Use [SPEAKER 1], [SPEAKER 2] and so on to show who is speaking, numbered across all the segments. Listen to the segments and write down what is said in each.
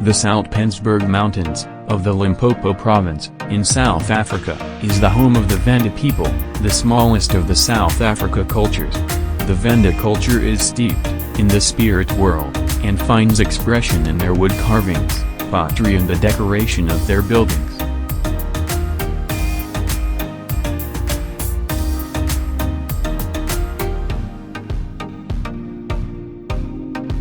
[SPEAKER 1] The Soutpansberg Mountains, of the Limpopo province, in South Africa, is the home of the Venda people, the smallest of the South Africa cultures. The Venda culture is steeped in the spirit world, and finds expression in their wood carvings, pottery and the decoration of their buildings.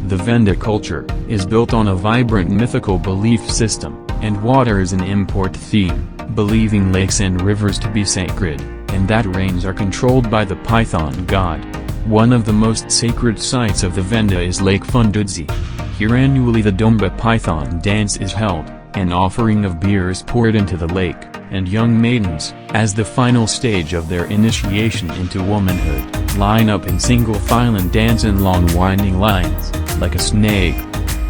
[SPEAKER 1] The Venda culture is built on a vibrant mythical belief system, and water is an important theme, believing lakes and rivers to be sacred, and that rains are controlled by the Python god. One of the most sacred sites of the Venda is Lake Fundudzi. Here annually the Domba Python dance is held, an offering of beer is poured into the lake, and young maidens, as the final stage of their initiation into womanhood, line up in single file and dance in long winding lines, like a snake.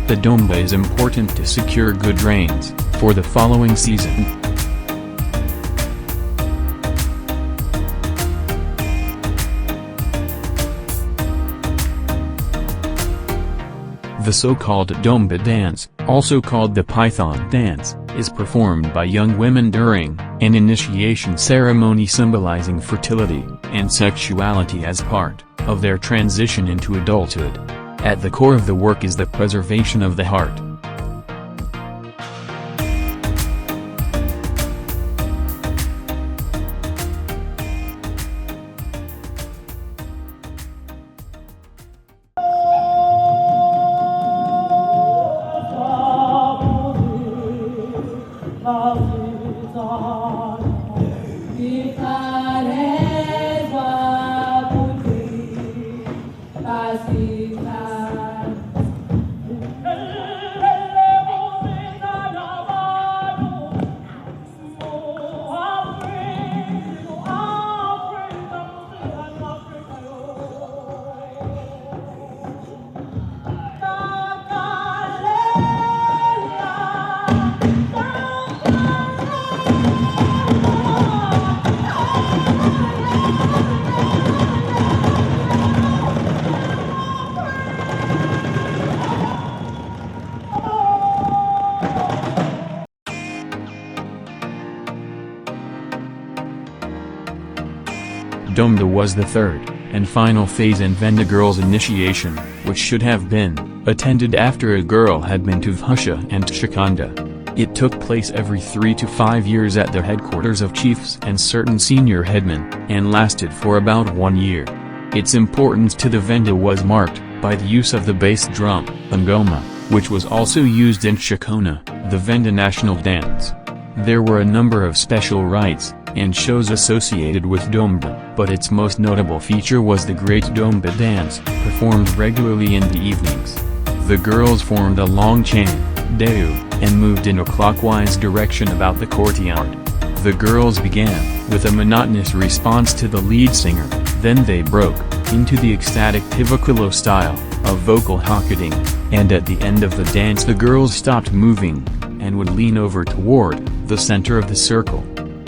[SPEAKER 1] The Domba is important to secure good rains for the following season. The so-called Domba dance, also called the Python dance, is performed by young women during an initiation ceremony symbolizing fertility and sexuality as part of their transition into adulthood. At the core of the work is the preservation of the heart. Domba was the third and final phase in Venda girls' initiation, which should have been attended after a girl had been to Vhusha and Shikanda. It took place every 3 to 5 years at the headquarters of chiefs and certain senior headmen, and lasted for about 1 year. Its importance to the Venda was marked by the use of the bass drum, ngoma, which was also used in Shikona, the Venda national dance. There were a number of special rites and shows associated with Domba, but its most notable feature was the Great Domba Dance, performed regularly in the evenings. The girls formed a long chain, deu, and moved in a clockwise direction about the courtyard. The girls began with a monotonous response to the lead singer, then they broke into the ecstatic Tivakalo style of vocal hocketing, and at the end of the dance the girls stopped moving and would lean over toward the center of the circle.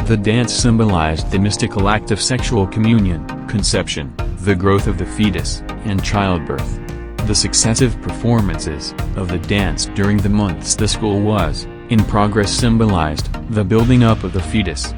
[SPEAKER 1] The dance symbolized the mystical act of sexual communion, conception, the growth of the fetus, and childbirth. The successive performances of the dance during the months the school was in progress symbolized the building up of the fetus.